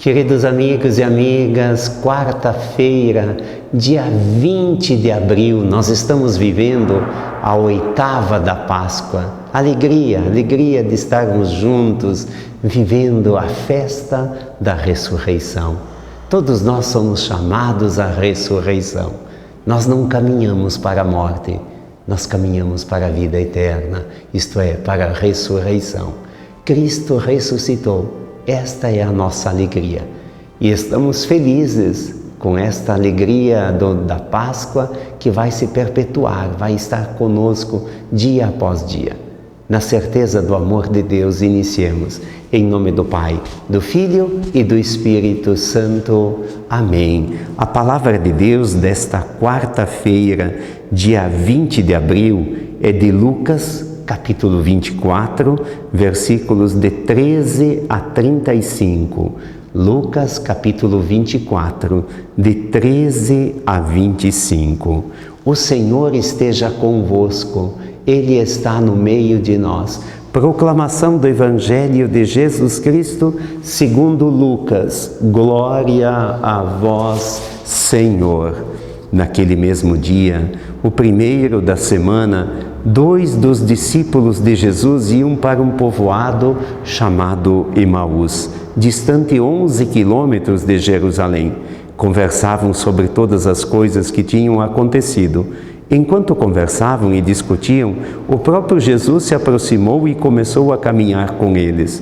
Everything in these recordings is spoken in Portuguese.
Queridos amigos e amigas, quarta-feira, dia 20 de abril, nós estamos vivendo a oitava da Páscoa. Alegria de estarmos juntos, vivendo a festa da ressurreição. Todos nós somos chamados à ressurreição. Nós não caminhamos para a morte, nós caminhamos para a vida eterna, isto é, para a ressurreição. Cristo ressuscitou. Esta é a nossa alegria e estamos felizes com esta alegria da Páscoa que vai se perpetuar, vai estar conosco dia após dia. Na certeza do amor de Deus, iniciemos. Em nome do Pai, do Filho e do Espírito Santo. Amém. A palavra de Deus desta quarta-feira, dia 20 de abril, é de Lucas, capítulo 24, versículos de 13 a 35. Lucas, capítulo 24, de 13 a 25. O Senhor esteja convosco, Ele está no meio de nós. Proclamação do Evangelho de Jesus Cristo, segundo Lucas. Glória a vós, Senhor. Naquele mesmo dia, o primeiro da semana, 2 dos discípulos de Jesus iam para um povoado chamado Emaús, distante 11 quilômetros de Jerusalém. Conversavam sobre todas as coisas que tinham acontecido. Enquanto conversavam e discutiam, o próprio Jesus se aproximou e começou a caminhar com eles.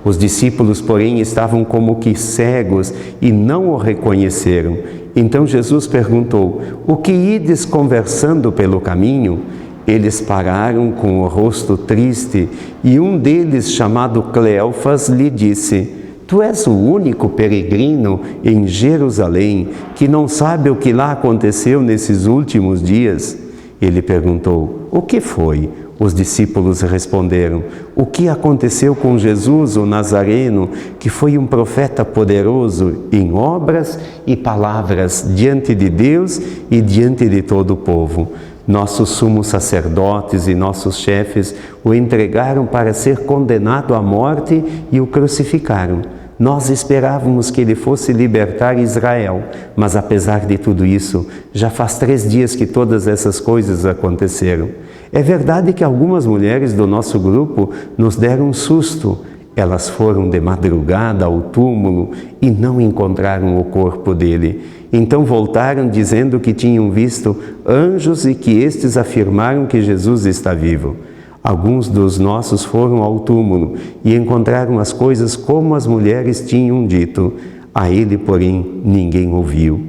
Os discípulos, porém, estavam como que cegos e não o reconheceram. Então Jesus perguntou: "O que ides conversando pelo caminho?" Eles pararam com o rosto triste e um deles, chamado Cleofas, lhe disse: "Tu és o único peregrino em Jerusalém que não sabe o que lá aconteceu nesses últimos dias?" Ele perguntou: "O que foi?" Os discípulos responderam: "O que aconteceu com Jesus, o Nazareno, que foi um profeta poderoso em obras e palavras diante de Deus e diante de todo o povo. Nossos sumos sacerdotes e nossos chefes o entregaram para ser condenado à morte e o crucificaram. Nós esperávamos que ele fosse libertar Israel, mas apesar de tudo isso, já faz 3 dias que todas essas coisas aconteceram. É verdade que algumas mulheres do nosso grupo nos deram um susto. Elas foram de madrugada ao túmulo e não encontraram o corpo dele. Então voltaram dizendo que tinham visto anjos e que estes afirmaram que Jesus está vivo. Alguns dos nossos foram ao túmulo e encontraram as coisas como as mulheres tinham dito. A ele, porém, ninguém ouviu."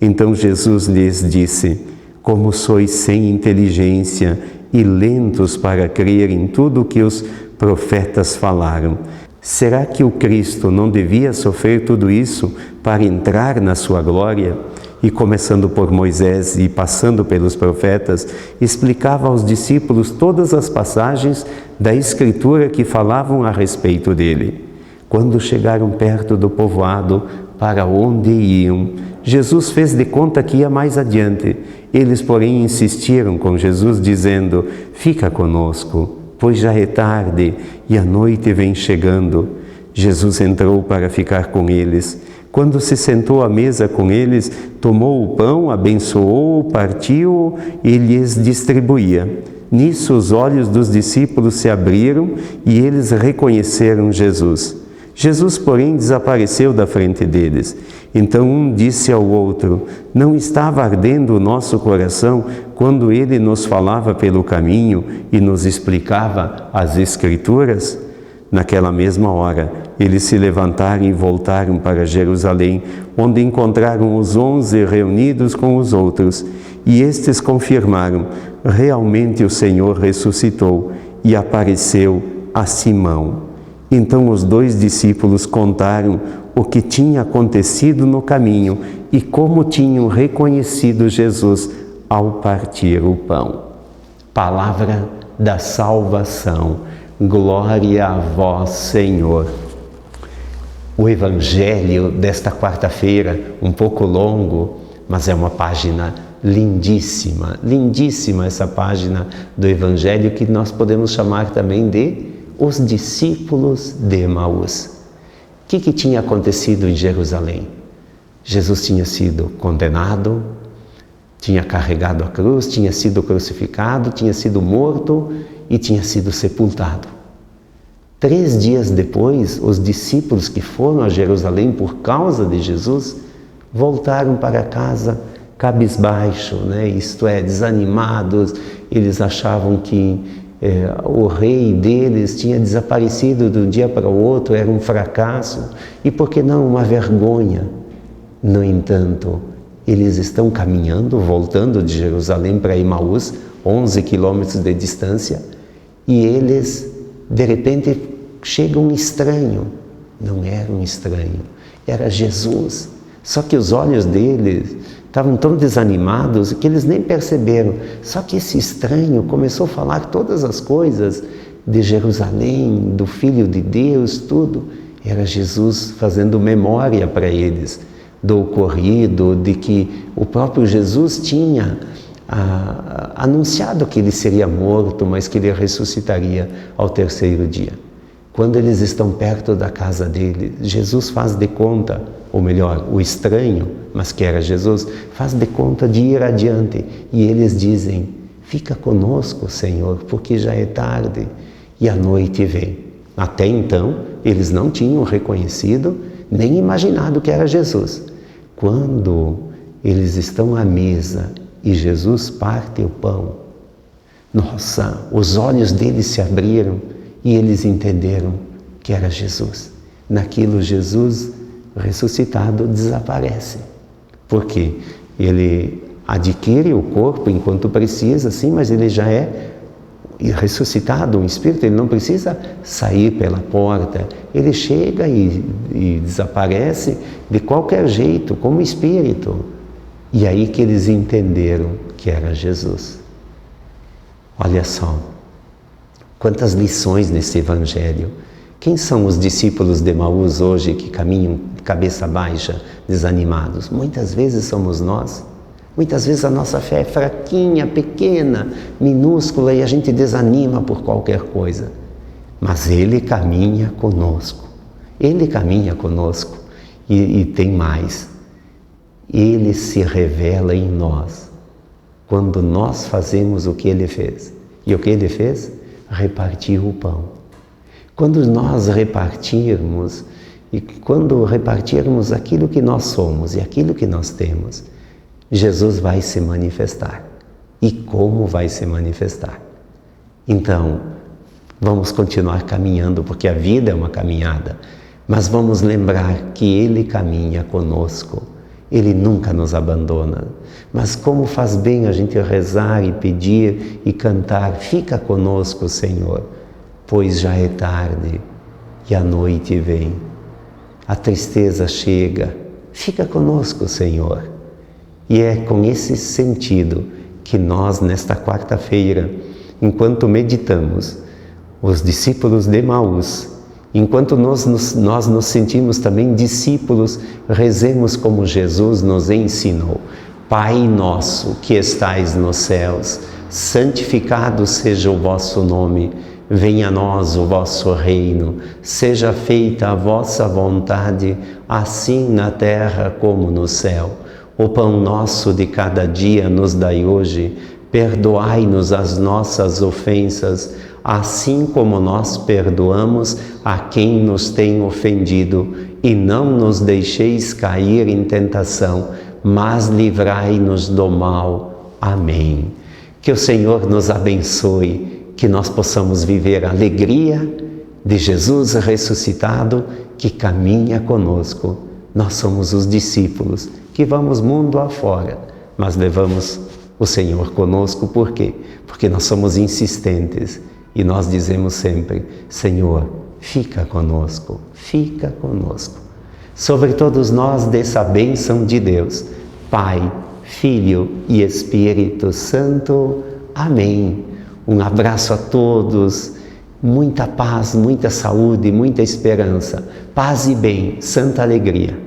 Então Jesus lhes disse: "Como sois sem inteligência e lentos para crer em tudo o que os profetas falaram. Será que o Cristo não devia sofrer tudo isso para entrar na sua glória?" E começando por Moisés e passando pelos profetas, explicava aos discípulos todas as passagens da Escritura que falavam a respeito dele. Quando chegaram perto do povoado para onde iam, Jesus fez de conta que ia mais adiante. Eles, porém, insistiram com Jesus, dizendo: "Fica conosco, pois já é tarde e a noite vem chegando." Jesus entrou para ficar com eles. Quando se sentou à mesa com eles, tomou o pão, abençoou-o, partiu-o e lhes distribuía. Nisso os olhos dos discípulos se abriram e eles reconheceram Jesus. Jesus, porém, desapareceu da frente deles. Então um disse ao outro: "Não estava ardendo o nosso coração quando ele nos falava pelo caminho e nos explicava as Escrituras?" Naquela mesma hora, eles se levantaram e voltaram para Jerusalém, onde encontraram os 11 reunidos com os outros. E estes confirmaram: "Realmente o Senhor ressuscitou e apareceu a Simão." Então os 2 discípulos contaram o que tinha acontecido no caminho e como tinham reconhecido Jesus ao partir o pão. Palavra da salvação. Glória a vós, Senhor. O Evangelho desta quarta-feira, um pouco longo, mas é uma página lindíssima, lindíssima essa página do Evangelho que nós podemos chamar também de os discípulos de Emaús. que tinha acontecido em Jerusalém? Jesus tinha sido condenado, tinha carregado a cruz, tinha sido crucificado, tinha sido morto e tinha sido sepultado. 3 dias depois, os discípulos que foram a Jerusalém por causa de Jesus, voltaram para casa cabisbaixo, isto é, desanimados. Eles achavam que o rei deles tinha desaparecido de um dia para o outro, era um fracasso, e por que não uma vergonha? No entanto, eles estão caminhando, voltando de Jerusalém para Emaús, 11 quilômetros de distância, e eles, de repente, chega um estranho. Não era um estranho, era Jesus. Só que os olhos deles estavam tão desanimados que eles nem perceberam. Só que esse estranho começou a falar todas as coisas de Jerusalém, do Filho de Deus, tudo. Era Jesus fazendo memória para eles do ocorrido, de que o próprio Jesus tinha anunciado que ele seria morto, mas que ele ressuscitaria ao 3º dia. Quando eles estão perto da casa dele, Jesus faz de conta, ou melhor, o estranho, mas que era Jesus, faz de conta de ir adiante. E eles dizem: fica conosco, Senhor, porque já é tarde e a noite vem. Até então, eles não tinham reconhecido, nem imaginado que era Jesus. Quando eles estão à mesa e Jesus parte o pão, nossa, os olhos deles se abriram e eles entenderam que era Jesus. Naquilo, Jesus ressuscitado desaparece. Porque ele adquire o corpo enquanto precisa, sim, mas ele já é ressuscitado, um espírito, ele não precisa sair pela porta. Ele chega e desaparece de qualquer jeito, como espírito. E aí que eles entenderam que era Jesus. Olha só, quantas lições nesse evangelho. Quem são os discípulos de Emaús hoje que caminham cabeça baixa, desanimados? Muitas vezes somos nós. Muitas vezes a nossa fé é fraquinha, pequena, minúscula e a gente desanima por qualquer coisa. Mas Ele caminha conosco. Ele caminha conosco. E tem mais. Ele se revela em nós quando nós fazemos o que Ele fez. E o que Ele fez? Repartir o pão. Quando nós repartirmos, e quando repartirmos aquilo que nós somos e aquilo que nós temos, Jesus vai se manifestar. E como vai se manifestar? Então, vamos continuar caminhando, porque a vida é uma caminhada, mas vamos lembrar que Ele caminha conosco. Ele nunca nos abandona. Mas como faz bem a gente rezar e pedir e cantar: fica conosco, Senhor, pois já é tarde e a noite vem. A tristeza chega. Fica conosco, Senhor. E é com esse sentido que nós, nesta quarta-feira, enquanto meditamos os discípulos de Emaús, enquanto nós nos sentimos também discípulos, rezemos como Jesus nos ensinou. Pai nosso que estais nos céus, santificado seja o vosso nome. Venha a nós o vosso reino. Seja feita a vossa vontade, assim na terra como no céu. O pão nosso de cada dia nos dai hoje. Perdoai-nos as nossas ofensas, assim como nós perdoamos a quem nos tem ofendido. E não nos deixeis cair em tentação, mas livrai-nos do mal. Amém. Que o Senhor nos abençoe, que nós possamos viver a alegria de Jesus ressuscitado, que caminha conosco. Nós somos os discípulos que vamos mundo afora, mas levamos o Senhor conosco. Por quê? Porque nós somos insistentes e nós dizemos sempre: Senhor, fica conosco, fica conosco. Sobre todos nós desça a bênção de Deus, Pai, Filho e Espírito Santo. Amém. Um abraço a todos, muita paz, muita saúde, muita esperança, paz e bem, santa alegria.